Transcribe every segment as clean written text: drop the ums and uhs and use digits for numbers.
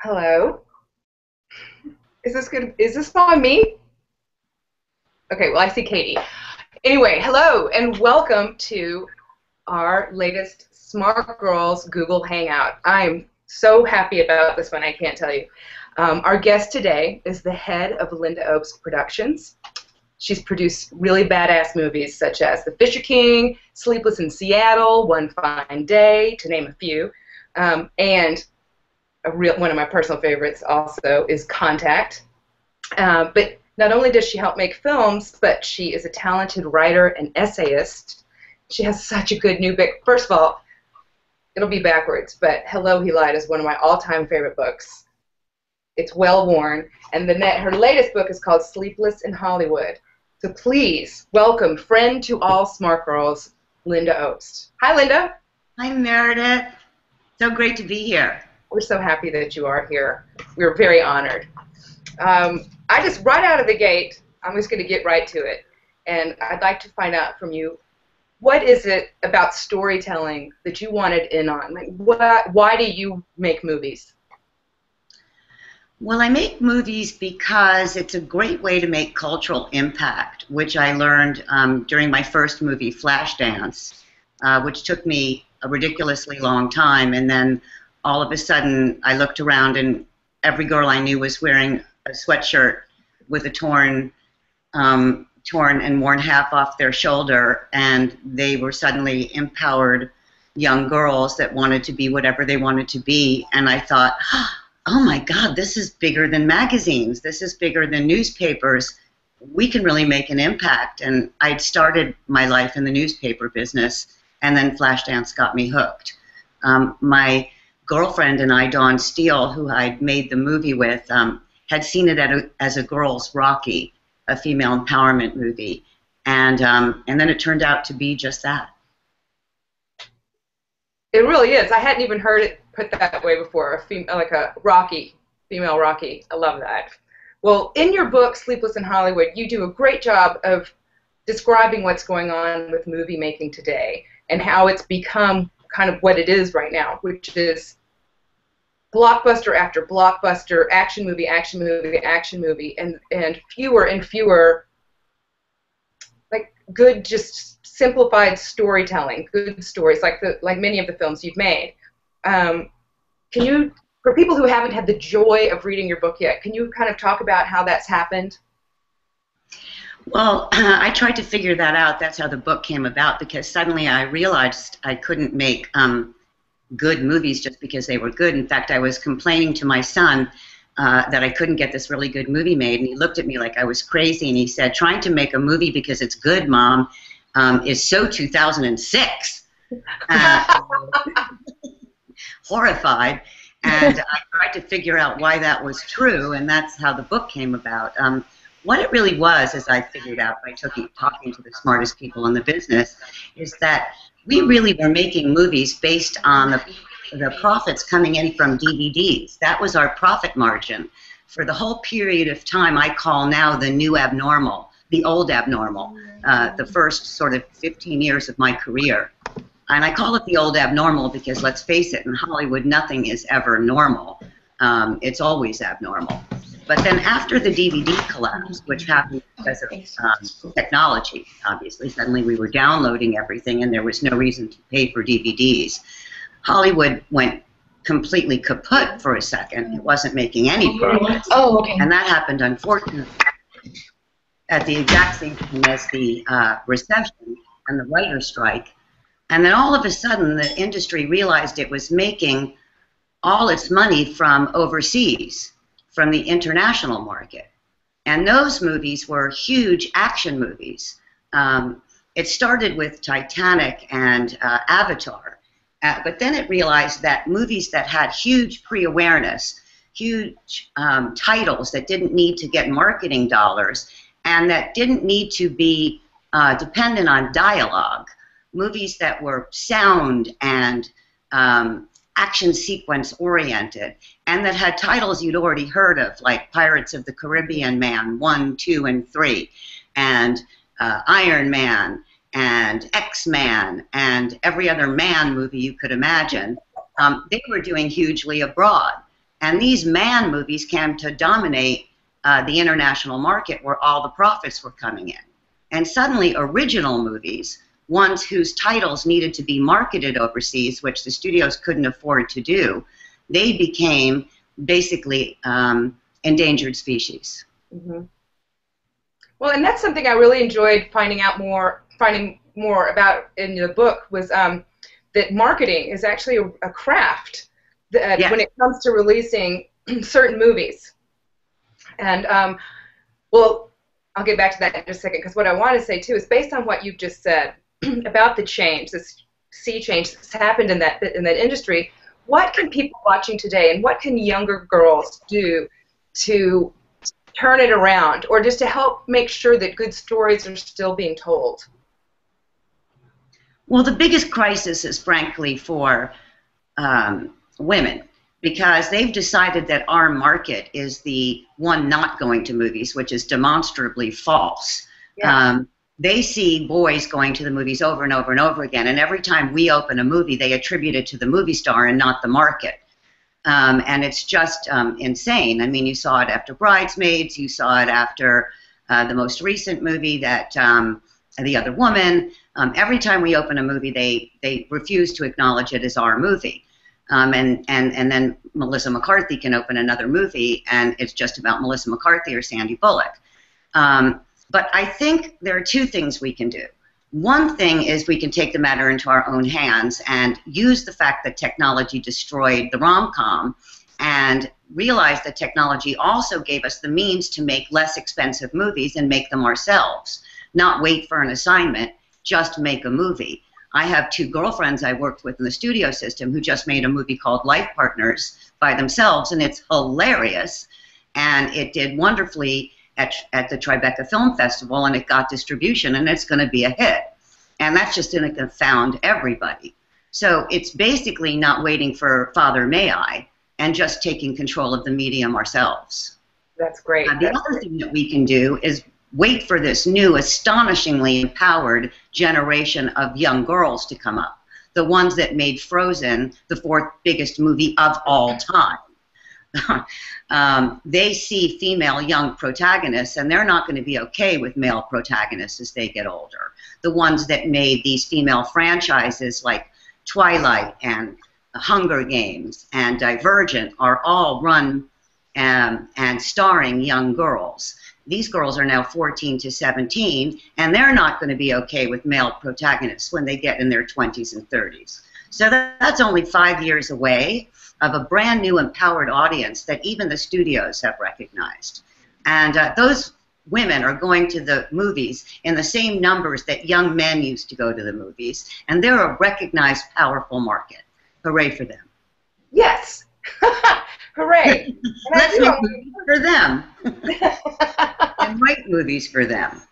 Hello. Is this good? Is this on me? Okay, well, I see Katie. Anyway, hello and welcome to our latest Smart Girls Google Hangout. I'm so happy about this one, I can't tell you. Our guest today is the head of Lynda Obst Productions. She's produced really badass movies such as The Fisher King, Sleepless in Seattle, One Fine Day, to name a few. And one of my personal favorites also is Contact. But not only does she help make films, but she is a talented writer and essayist. She has such a good new book. First of all, it'll be backwards, but Hello, He Lied is one of my all-time favorite books. It's well worn, and her latest book is called Sleepless in Hollywood. So please welcome friend to all Smart Girls, Lynda Obst. Hi, Lynda. Hi, Meredith. So great to be here. We're so happy that you are here. We're very honored. Right out of the gate, I'm just going to get right to it. And I'd like to find out from you, what is it about storytelling that you wanted in on? Like, why do you make movies? Well, I make movies because it's a great way to make cultural impact, which I learned during my first movie, Flashdance, which took me a ridiculously long time. And then all of a sudden, I looked around and every girl I knew was wearing a sweatshirt with a torn and worn half off their shoulder, and they were suddenly empowered young girls that wanted to be whatever they wanted to be. And I thought, oh my God, this is bigger than magazines. This is bigger than newspapers. We can really make an impact. And I'd started my life in the newspaper business, and then Flashdance got me hooked. My girlfriend and I, Dawn Steele, who I'd made the movie with, had seen it as a girl's Rocky, a female empowerment movie, and then it turned out to be just that. It really is. I hadn't even heard it put that way before. Like a Rocky, female Rocky. I love that. Well, in your book, Sleepless in Hollywood, you do a great job of describing what's going on with movie making today and how it's become kind of what it is right now, which is blockbuster after blockbuster, action movie, action movie, action movie, and fewer and fewer like good, just simplified storytelling, good stories like many of the films you've made. Can you, for people who haven't had the joy of reading your book yet, can you kind of talk about how that's happened? Well, I tried to figure that out. That's how the book came about, because suddenly I realized I couldn't make good movies just because they were good. In fact, I was complaining to my son that I couldn't get this really good movie made, and he looked at me like I was crazy, and he said, "Trying to make a movie because it's good, Mom, is so 2006. Horrified. And I tried to figure out why that was true, and that's how the book came about. What it really was, as I figured out by talking to the smartest people in the business, is that we really were making movies based on the profits coming in from DVDs. That was our profit margin. For the whole period of time I call now the new abnormal, the old abnormal, the first sort of 15 years of my career. And I call it the old abnormal because, let's face it, in Hollywood nothing is ever normal. It's always abnormal. But then after the DVD collapse, which happened because of technology, obviously, suddenly we were downloading everything and there was no reason to pay for DVDs. Hollywood went completely kaput for a second. It wasn't making any profit. Oh, okay. And that happened, unfortunately, at the exact same time as the recession and the writer's strike. And then all of a sudden, the industry realized it was making all its money from overseas, from the international market. And those movies were huge action movies. It started with Titanic and Avatar, but then it realized that movies that had huge pre-awareness, huge titles that didn't need to get marketing dollars, and that didn't need to be dependent on dialogue, movies that were sound and action sequence oriented, and that had titles you'd already heard of, like Pirates of the Caribbean Man 1, 2, and 3, and Iron Man, and X-Man, and every other man movie you could imagine. They were doing hugely abroad. And these man movies came to dominate the international market where all the profits were coming in. And suddenly original movies, ones whose titles needed to be marketed overseas, which the studios couldn't afford to do, they became basically endangered species. Mm-hmm. Well, and that's something I really enjoyed finding more about in the book was that marketing is actually a craft that, Yes. when it comes to releasing certain movies. And well, I'll get back to that in just a second, because what I want to say too is based on what you've just said about the change, this sea change that's happened in that industry. What can people watching today, and what can younger girls do to turn it around, or just to help make sure that good stories are still being told? Well, the biggest crisis is frankly for women, because they've decided that our market is the one not going to movies, which is demonstrably false. Yeah. They see boys going to the movies over and over and over again, and every time we open a movie, they attribute it to the movie star and not the market. And it's just insane. I mean, you saw it after Bridesmaids, you saw it after the most recent movie, that The Other Woman. Every time we open a movie, they refuse to acknowledge it as our movie. And then Melissa McCarthy can open another movie, and it's just about Melissa McCarthy or Sandy Bullock. But I think there are two things we can do. One thing is we can take the matter into our own hands and use the fact that technology destroyed the rom-com and realize that technology also gave us the means to make less expensive movies and make them ourselves. Not wait for an assignment, just make a movie. I have two girlfriends I worked with in the studio system who just made a movie called Life Partners by themselves, and it's hilarious. And it did wonderfully at the Tribeca Film Festival, and it got distribution, and it's going to be a hit. And that's just going to confound everybody. So it's basically not waiting for Father May I, and just taking control of the medium ourselves. That's great. The other thing that we can do is wait for this new, astonishingly empowered generation of young girls to come up. The ones that made Frozen the fourth biggest movie of all time. They see female young protagonists, and they're not going to be okay with male protagonists as they get older. The ones that made these female franchises like Twilight and Hunger Games and Divergent are all run and starring young girls. These girls are now 14 to 17, and they're not going to be okay with male protagonists when they get in their 20s and 30s. So that's only 5 years away of a brand new empowered audience that even the studios have recognized. And those women are going to the movies in the same numbers that young men used to go to the movies, and they're a recognized, powerful market. Hooray for them. Yes. Hooray. Let's make movies for them. And write movies for them.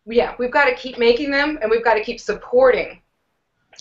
Yeah, we've got to keep making them, and we've got to keep supporting.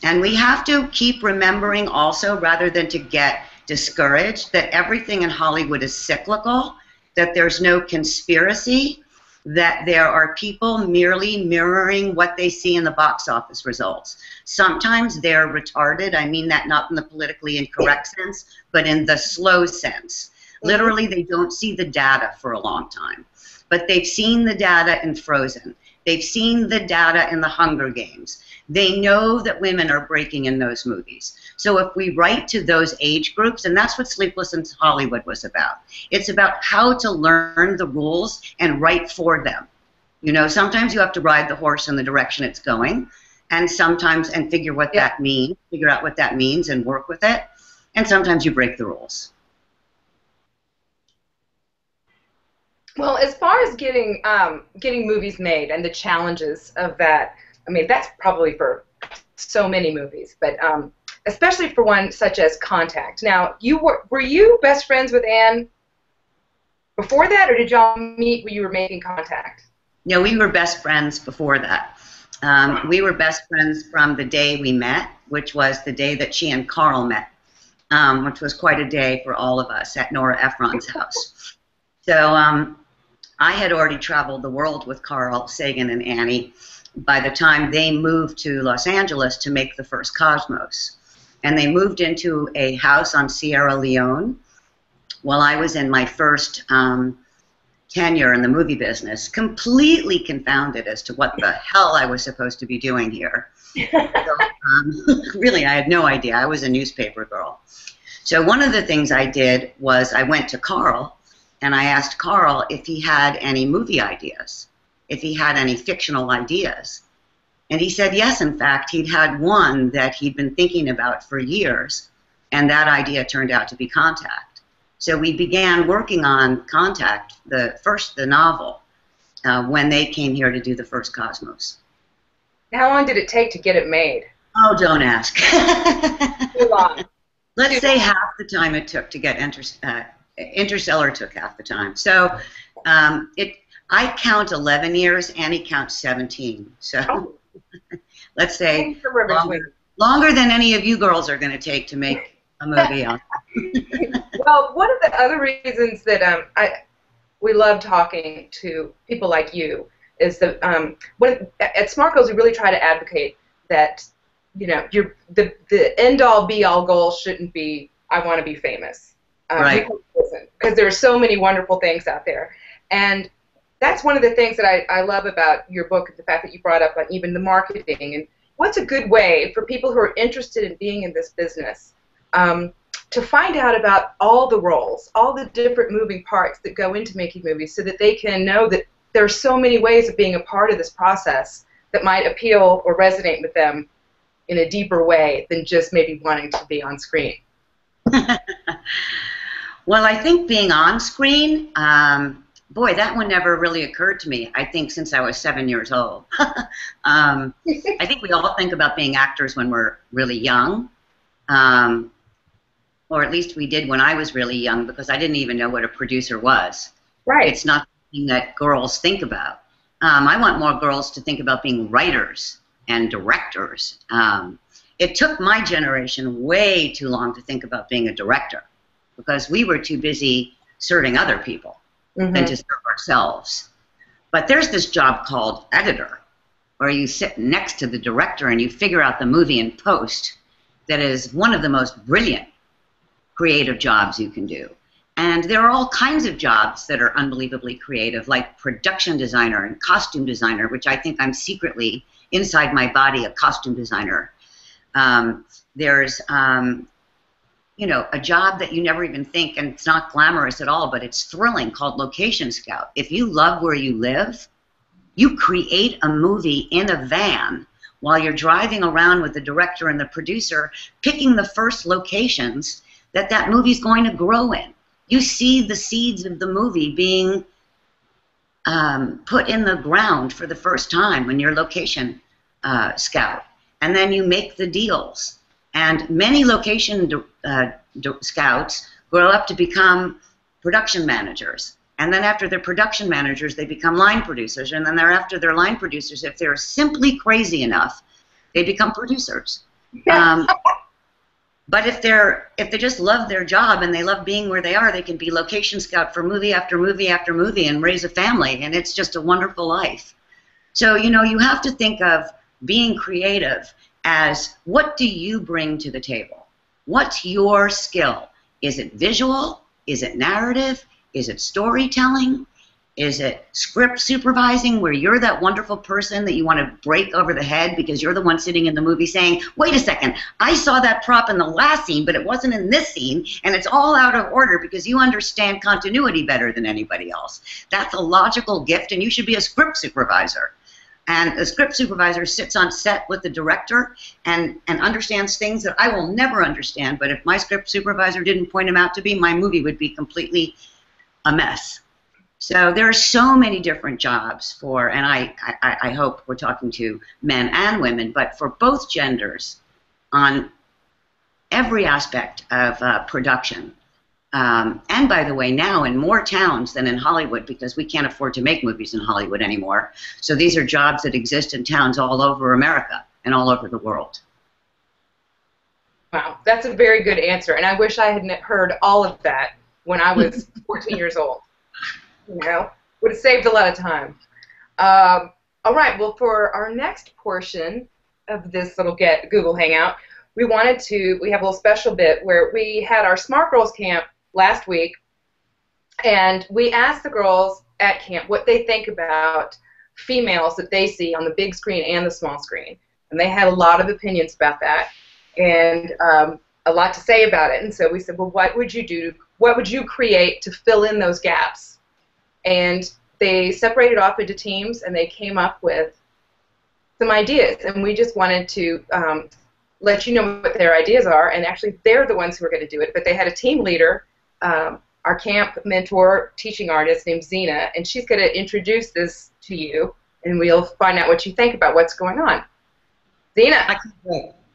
And we have to keep remembering also, rather than to get discouraged, that everything in Hollywood is cyclical, that there's no conspiracy, that there are people merely mirroring what they see in the box office results. Sometimes they're retarded. I mean that not in the politically incorrect sense, but in the slow sense. Literally, they don't see the data for a long time. But they've seen the data in Frozen. They've seen the data in the Hunger Games. They know that women are breaking in those movies. So if we write to those age groups, and that's what Sleepless in Hollywood was about. It's about how to learn the rules and write for them. You know, sometimes you have to ride the horse in the direction it's going, and sometimes, and figure what that means, figure out what that means and work with it. And sometimes you break the rules. Well, as far as getting movies made and the challenges of that, I mean, that's probably for so many movies, but especially for one such as Contact. Now, were you best friends with Anne before that, or did y'all meet when you were making Contact? No, we were best friends before that. We were best friends from the day we met, which was the day that she and Carl met, which was quite a day for all of us at Nora Ephron's house. So I had already traveled the world with Carl Sagan and Annie by the time they moved to Los Angeles to make the first Cosmos. and they moved into a house on Sierra Leone while I was in my first tenure in the movie business, completely confounded as to what the hell I was supposed to be doing here. So, really, I had no idea. I was a newspaper girl. So one of the things I did was I went to Carl, and I asked Carl if he had any movie ideas, if he had any fictional ideas. And he said yes, in fact, he'd had one that he'd been thinking about for years, and that idea turned out to be Contact. So we began working on Contact, the novel, when they came here to do the first Cosmos. How long did it take to get it made? Oh, don't ask. Too long. Let's say half the time it took to get Interstellar took half the time. So I count 11 years, Annie counts 17. So let's say longer than any of you girls are going to take to make a movie on. Well, one of the other reasons that we love talking to people like you is that at Smart Girls we really try to advocate that the end all be all goal shouldn't be I want to be famous, right? Because there are so many wonderful things out there, and that's one of the things that I love about your book, the fact that you brought up on even the marketing and what's a good way for people who are interested in being in this business. To find out about all the roles, all the different moving parts that go into making movies so that they can know that there are so many ways of being a part of this process that might appeal or resonate with them in a deeper way than just maybe wanting to be on screen. Well, I think being on screen, boy, that one never really occurred to me, I think, since I was 7 years old. I think we all think about being actors when we're really young. Or at least we did when I was really young, because I didn't even know what a producer was. Right. It's not something that girls think about. I want more girls to think about being writers and directors. It took my generation way too long to think about being a director, because we were too busy serving other people than to serve ourselves. But there's this job called editor, where you sit next to the director and you figure out the movie in post. That is one of the most brilliant creative jobs you can do. And there are all kinds of jobs that are unbelievably creative, like production designer and costume designer, which I think I'm secretly, inside my body, a costume designer. There's, a job that you never even think, and it's not glamorous at all, but it's thrilling, called location scout. If you love where you live, you create a movie in a van while you're driving around with the director and the producer, picking the first locations that movie's going to grow in. You see the seeds of the movie being put in the ground for the first time when you're location scout. And then you make the deals. And many location scouts grow up to become production managers. And then after they're production managers, they become line producers. And then after they're line producers, if they're simply crazy enough, they become producers. But if they just love their job and they love being where they are, they can be location scout for movie after movie after movie and raise a family, and it's just a wonderful life. So, you have to think of being creative as, what do you bring to the table? What's your skill? Is it visual? Is it narrative? Is it storytelling? Is it script supervising, where you're that wonderful person that you want to break over the head because you're the one sitting in the movie saying, wait a second, I saw that prop in the last scene, but it wasn't in this scene, and it's all out of order because you understand continuity better than anybody else. That's a logical gift, and you should be a script supervisor. And the script supervisor sits on set with the director and understands things that I will never understand, but if my script supervisor didn't point them out to me, my movie would be completely a mess. So there are so many different jobs for, and I hope we're talking to men and women, but for both genders on every aspect of production. And by the way, now in more towns than in Hollywood, because we can't afford to make movies in Hollywood anymore. So these are jobs that exist in towns all over America and all over the world. Wow, that's a very good answer. And I wish I had heard all of that when I was 14 years old. Would have saved a lot of time. All right, well, for our next portion of this little Google Hangout, we have a little special bit where we had our Smart Girls Camp last week, and we asked the girls at camp what they think about females that they see on the big screen and the small screen. And they had a lot of opinions about that, and a lot to say about it. And so we said, well, what would you do? What would you create to fill in those gaps? And they separated off into teams, and they came up with some ideas. And we just wanted to let you know what their ideas are. And actually, they're the ones who are going to do it. But they had a team leader, our camp mentor, teaching artist named Zena, and she's going to introduce this to you, and we'll find out what you think about what's going on. Zena.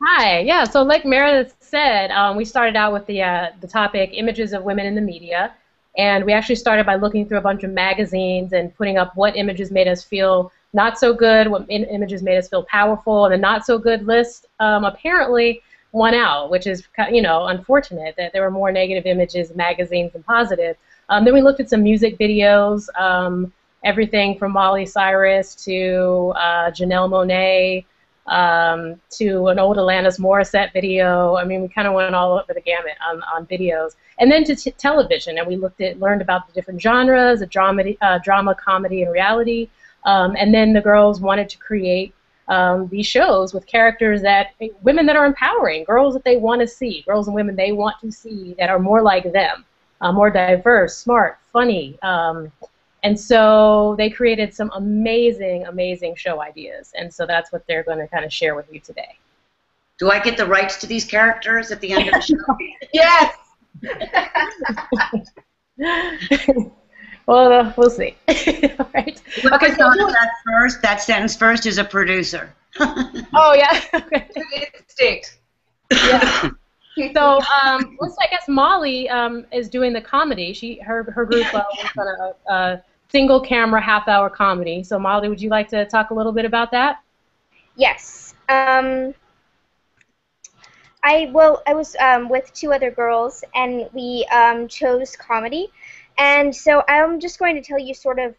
Hi. Yeah. So like Meredith said, we started out with the topic images of women in the media, and we actually started by looking through a bunch of magazines and putting up what images made us feel not so good, what images made us feel powerful, and the not so good list apparently won out, which is, you know, unfortunate that there were more negative images in magazines than positive. Then we looked at some music videos, everything from Miley Cyrus to Janelle Monáe, to an old Alanis Morissette video. I mean, we kind of went all over the gamut on videos. And then to television, and we learned about the different genres, drama, comedy, and reality. And then the girls wanted to create these shows with characters women that are empowering, girls that they want to see, girls and women they want to see that are more like them, more diverse, smart, funny. And so they created some amazing, amazing show ideas. And so that's what they're going to kind of share with you today. Do I get the rights to these characters at the end of the show? Yes! Well, we'll see. All right. Okay, so that sentence first is a producer. Oh, yeah. Okay. Instinct. Yeah. So, I guess Molly is doing the comedy. Her group was on a single camera half-hour comedy. So, Molly, would you like to talk a little bit about that? Yes. I was with two other girls, and we chose comedy. And so I'm just going to tell you sort of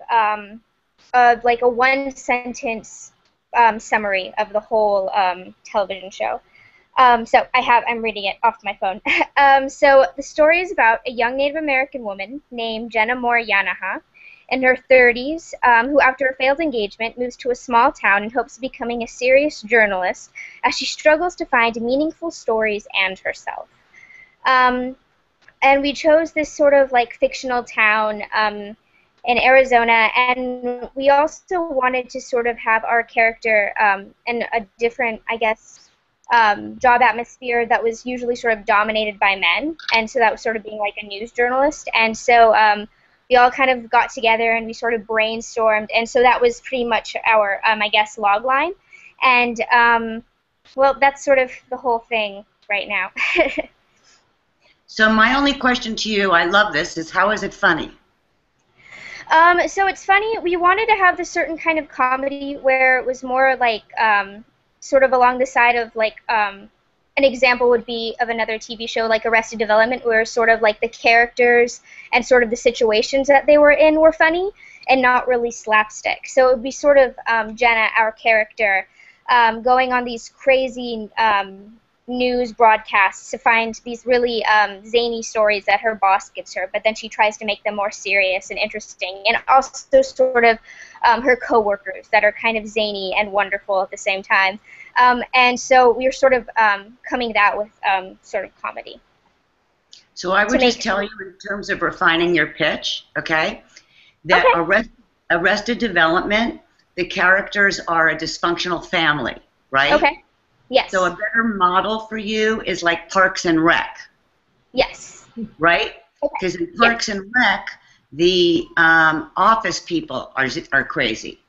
like a one-sentence summary of the whole television show. So I'm reading it off my phone. So the story is about a young Native American woman named Jenna Moore Yanaha in her 30s who, after a failed engagement, moves to a small town in hopes of becoming a serious journalist as she struggles to find meaningful stories and herself. And we chose this sort of like fictional town in Arizona, and we also wanted to sort of have our character in a different, I guess, job atmosphere that was usually sort of dominated by men, and so that was sort of being like a news journalist. And so we all kind of got together and we sort of brainstormed, and so that was pretty much our, I guess, log line. And, well, that's sort of the whole thing right now. So my only question to you, I love this, is how is it funny? So it's funny, we wanted to have this certain kind of comedy where it was more like sort of along the side of like an example would be of another TV show like Arrested Development, where sort of like the characters and sort of the situations that they were in were funny and not really slapstick. So it would be sort of Jenna, our character, going on these crazy news broadcasts to find these really zany stories that her boss gives her, but then she tries to make them more serious and interesting, and also sort of her coworkers that are kind of zany and wonderful at the same time. And so we were sort of coming that with sort of comedy. So I would just tell you in terms of refining your pitch, okay, that Arrested Development, the characters are a dysfunctional family, right? Okay. Yes. So a better model for you is like Parks and Rec. Yes. Right? Because in Parks and Rec, the office people are crazy.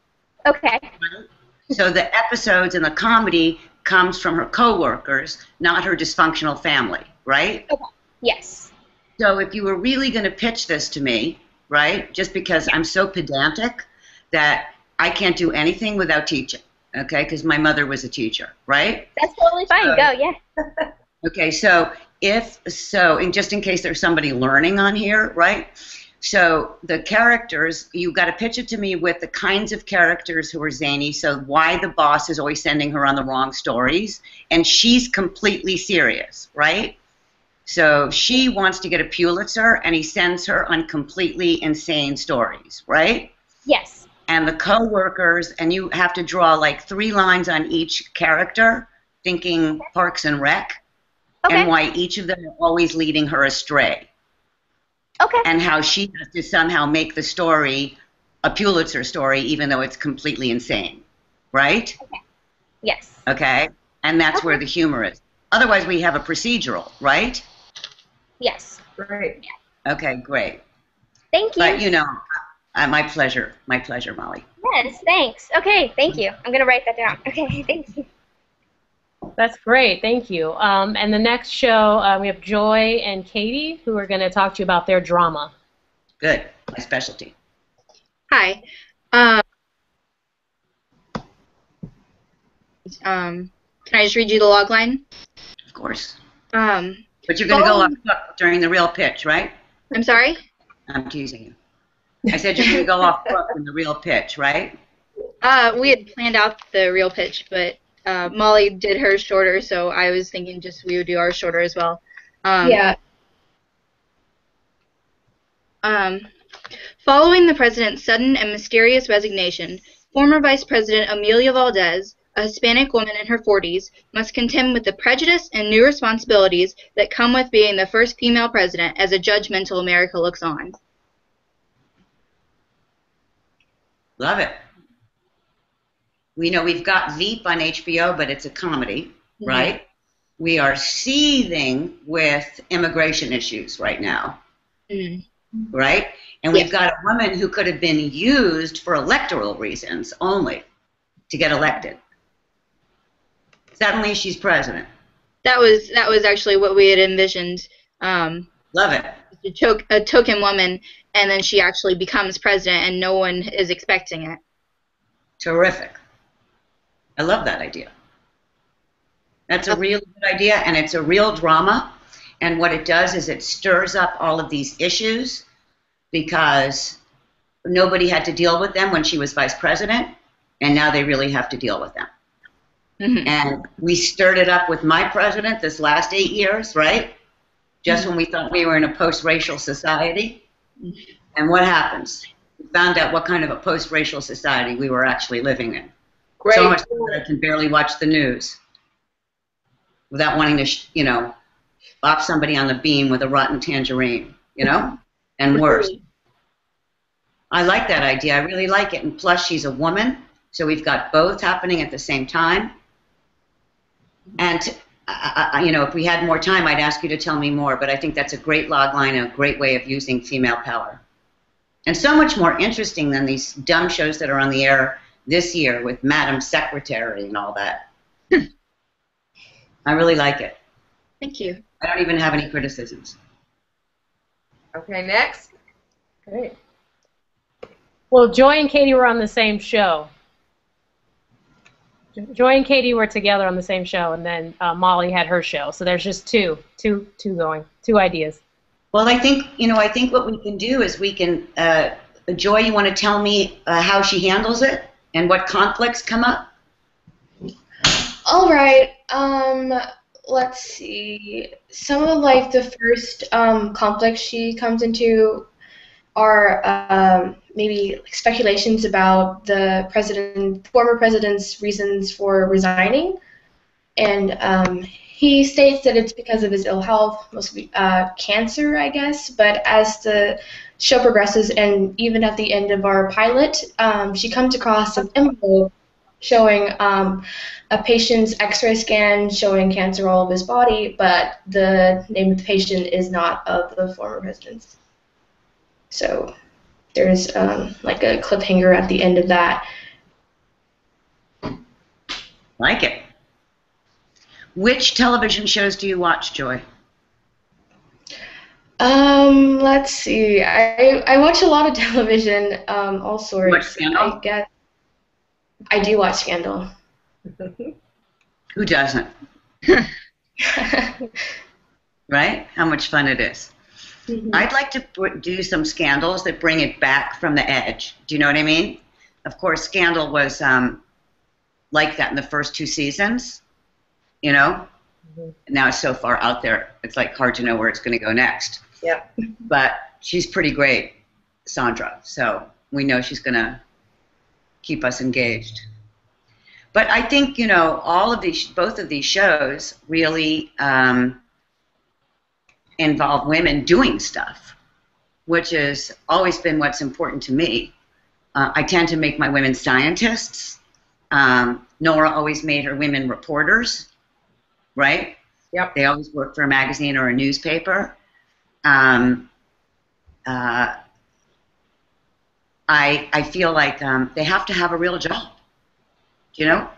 Okay. Right? So the episodes and the comedy comes from her coworkers, not her dysfunctional family, right? Okay. Yes. So if you were really going to pitch this to me, right, just because I'm so pedantic that I can't do anything without teaching. Okay, because my mother was a teacher, right? That's totally fine. Go, yeah. Okay, so and just in case there's somebody learning on here, right? So the characters, you got to pitch it to me with the kinds of characters who are zany. So why the boss is always sending her on the wrong stories, and she's completely serious, right? So she wants to get a Pulitzer, and he sends her on completely insane stories, right? Yes. And the co-workers, and you have to draw like 3 lines on each character, thinking Parks and Rec, and why each of them are always leading her astray. Okay. And how she has to somehow make the story a Pulitzer story, even though it's completely insane, right? Okay. Yes. Okay? And that's where the humor is. Otherwise, we have a procedural, right? Yes. Great. Okay, great. Thank you. But, you know, my pleasure, Molly. Yes, thanks. Okay, thank you. I'm going to write that down. Okay, thank you. That's great, thank you. And the next show, we have Joy and Katie, who are going to talk to you about their drama. Good, my specialty. Hi. Can I just read you the log line? Of course. But But you're going to go off book during the real pitch, right? I'm sorry? I'm teasing you. I said you're going to go off book in the real pitch, right? We had planned out the real pitch, but Molly did hers shorter, so I was thinking just we would do ours shorter as well. Yeah. Following the president's sudden and mysterious resignation, former Vice President Amelia Valdez, a Hispanic woman in her 40s, must contend with the prejudice and new responsibilities that come with being the first female president as a judgmental America looks on. Love it. We know we've got Veep on HBO, but it's a comedy, right? We are seething with immigration issues right now, right? And we've got a woman who could have been used for electoral reasons only to get elected. Suddenly she's president. That was actually what we had envisioned. Love it. A token woman, and then she actually becomes president, and no one is expecting it. Terrific. I love that idea. That's a real good idea, and it's a real drama. And what it does is it stirs up all of these issues because nobody had to deal with them when she was vice president, and now they really have to deal with them. And we stirred it up with my president this last 8 years, right? Just when we thought we were in a post-racial society. And what happens? We found out what kind of a post-racial society we were actually living in. Great. So much so that I can barely watch the news without wanting to, bop somebody on the beam with a rotten tangerine, and worse. I like that idea. I really like it. And plus, she's a woman, so we've got both happening at the same time. And, if we had more time, I'd ask you to tell me more, but I think that's a great log line and a great way of using female power. And so much more interesting than these dumb shows that are on the air this year with Madam Secretary and all that. I really like it. Thank you. I don't even have any criticisms. Okay, next. Great. Well, Joy and Katie were on the same show. Joy and Katie were together on the same show, and then Molly had her show. So there's just two going, two ideas. Well, I think what we can do is we can, Joy, you want to tell me how she handles it and what conflicts come up? All right. Let's see. Some of the first conflicts she comes into are maybe speculations about the former president's reasons for resigning, and he states that it's because of his ill health, mostly cancer, I guess. But as the show progresses, and even at the end of our pilot, she comes across an envelope showing a patient's X-ray scan showing cancer all over his body, but the name of the patient is not of the former president's. So there's like a cliffhanger at the end of that. Like it. Which television shows do you watch, Joy? Let's see. I watch a lot of television, all sorts. You watch Scandal? I do watch Scandal. Who doesn't? Right? How much fun it is. I'd like to do some Scandals that bring it back from the edge. Do you know what I mean? Of course, Scandal was like that in the first 2 seasons, you know? Now it's so far out there, it's like hard to know where it's going to go next. Yeah. But she's pretty great, Sandra, so we know she's going to keep us engaged. But I think, you know, both of these shows really involve women doing stuff, which has always been what's important to me. I tend to make my women scientists. Nora always made her women reporters, right? Yep. They always worked for a magazine or a newspaper. I feel like they have to have a real job, you know?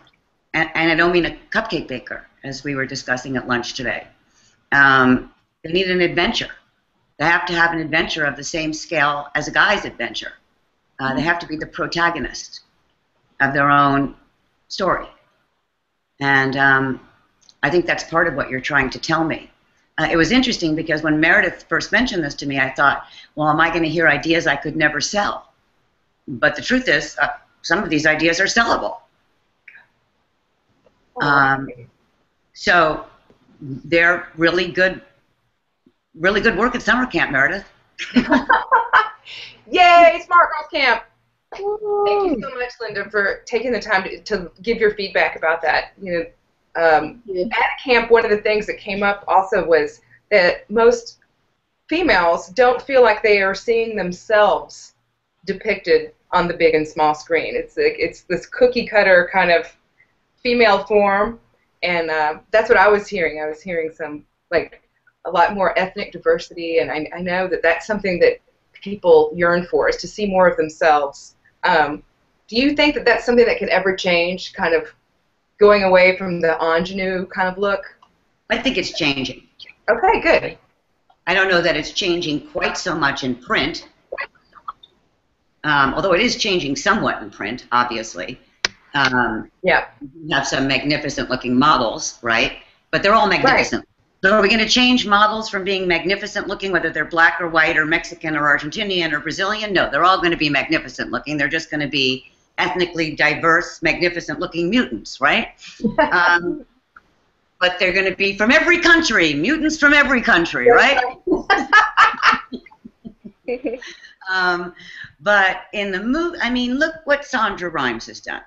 And I don't mean a cupcake baker, as we were discussing at lunch today. They need an adventure. They have to have an adventure of the same scale as a guy's adventure. They have to be the protagonist of their own story. And I think that's part of what you're trying to tell me. It was interesting because when Meredith first mentioned this to me, I thought, well, am I going to hear ideas I could never sell? But the truth is, some of these ideas are sellable. So they're really good work at summer camp, Meredith. Yay, Smart Girls Camp! Thank you so much, Lynda, for taking the time to give your feedback about that. You know, at camp, one of the things that came up also was that most females don't feel like they are seeing themselves depicted on the big and small screen. It's this cookie cutter kind of female form, and that's what I was hearing. I was hearing a lot more ethnic diversity, and I know that that's something that people yearn for, is to see more of themselves. Do you think that that's something that could ever change, kind of going away from the ingenue kind of look? I think it's changing. Okay, good. I don't know that it's changing quite so much in print, although it is changing somewhat in print, obviously. Yeah. We have some magnificent-looking models, right? But they're all magnificent. Right. So are we going to change models from being magnificent-looking, whether they're black or white or Mexican or Argentinian or Brazilian? No, they're all going to be magnificent-looking. They're just going to be ethnically diverse, magnificent-looking mutants, right? But they're going to be from every country, mutants from every country, right? But in the movie, I mean, look what Sandra Rhimes has done.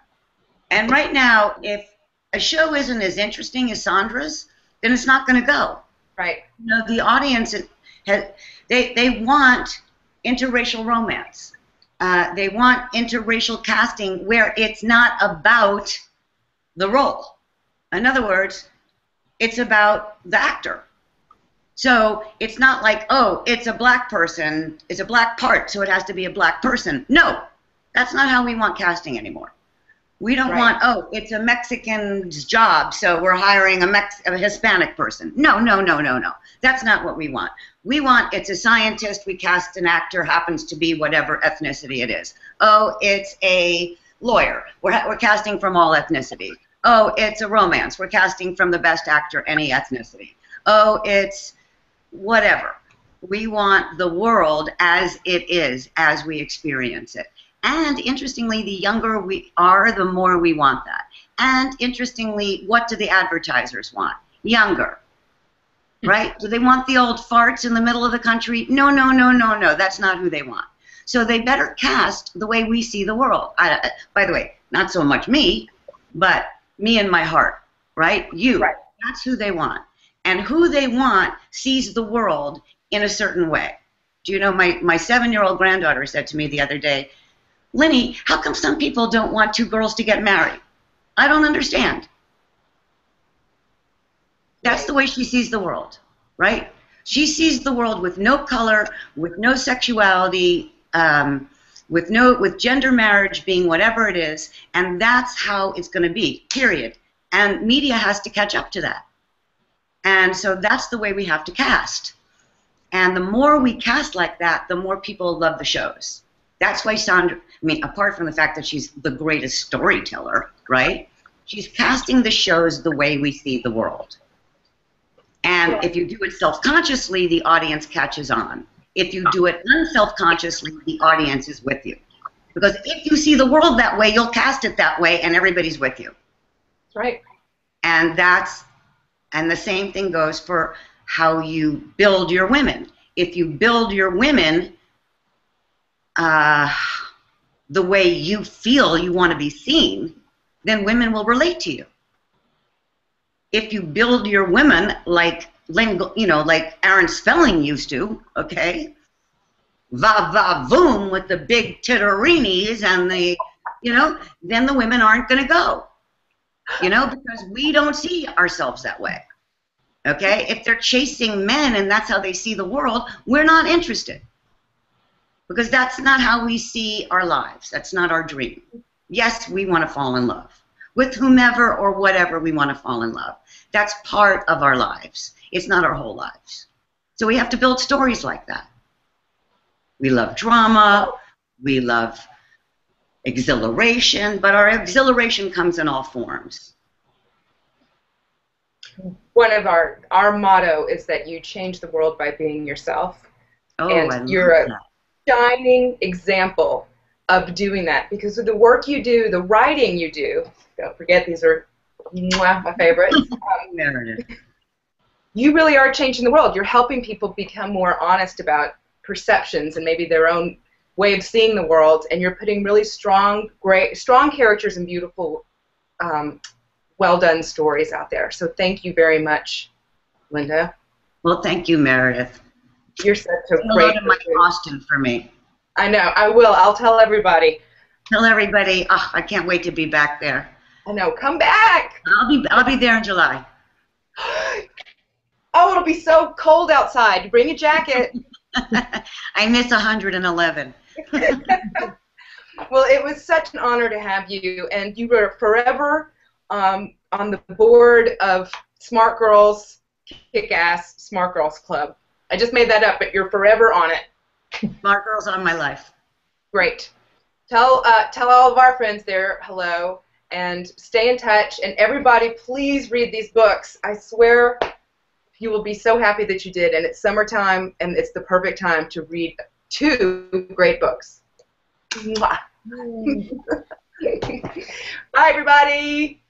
And right now, if a show isn't as interesting as Sandra's, then it's not going to go. Right. You know, the audience, they want interracial romance. They want interracial casting where it's not about the role. In other words, it's about the actor. So it's not like, oh, it's a black person, it's a black part, so it has to be a black person. No, that's not how we want casting anymore. We don't want, oh, it's a Mexican's job, so we're hiring a Hispanic person. No, no, no, no, no. That's not what we want. We want, it's a scientist, we cast an actor, happens to be whatever ethnicity it is. Oh, it's a lawyer. We're casting from all ethnicity. Oh, it's a romance. We're casting from the best actor, any ethnicity. Oh, it's whatever. We want the world as it is, as we experience it. And interestingly, the younger we are, the more we want that. And interestingly, what do the advertisers want? Younger, right? Do they want the old farts in the middle of the country? No, no, no, no, no. That's not who they want. So they better cast the way we see the world. By the way, not so much me, but me and my heart, right? You. Right. That's who they want. And who they want sees the world in a certain way. Do you know, my 7-year-old granddaughter said to me the other day, Linny, how come some people don't want 2 girls to get married? I don't understand. That's the way she sees the world, right? She sees the world with no color, with no sexuality, with gender marriage being whatever it is, and that's how it's going to be, period. And media has to catch up to that. And so that's the way we have to cast. And the more we cast like that, the more people love the shows. That's why Sandra, I mean, apart from the fact that she's the greatest storyteller, right? She's casting the shows the way we see the world. And if you do it self-consciously, the audience catches on. If you do it unself-consciously, the audience is with you. Because if you see the world that way, you'll cast it that way, and everybody's with you. That's right. And the same thing goes for how you build your women. If you build your women the way you feel you want to be seen, then women will relate to you. If you build your women like like Aaron Spelling used to, okay, va va voom with the big titterinis and the, then the women aren't going to go, because we don't see ourselves that way, okay? If they're chasing men and that's how they see the world, we're not interested, because that's not how we see our lives. That's not our dream. Yes, we want to fall in love with whomever or whatever we want to fall in love. That's part of our lives. It's not our whole lives. So we have to build stories like that. We love drama, we love exhilaration, but our exhilaration comes in all forms. One of our motto is that you change the world by being yourself. Oh, and you're a shining example of doing that, because of the work you do, the writing you do, don't forget these are my favorites. Meredith. You really are changing the world. You're helping people become more honest about perceptions and maybe their own way of seeing the world, and you're putting really strong characters and beautiful, well-done stories out there. So thank you very much, Lynda. Well, thank you, Meredith. You're such a great Hello to Mike Austin for me. I know. I will. I'll tell everybody. Tell everybody. Oh, I can't wait to be back there. I know. Come back. I'll be there in July. Oh, it'll be so cold outside. Bring a jacket. I miss 111. Well, it was such an honor to have you, and you were forever on the board of Smart Girls Kick-Ass Smart Girls Club. I just made that up, but you're forever on it. Smart Girls on my life. Great. Tell all of our friends there hello, and stay in touch. And everybody, please read these books. I swear you will be so happy that you did. And it's summertime, and it's the perfect time to read 2 great books. Mwah. Bye, everybody.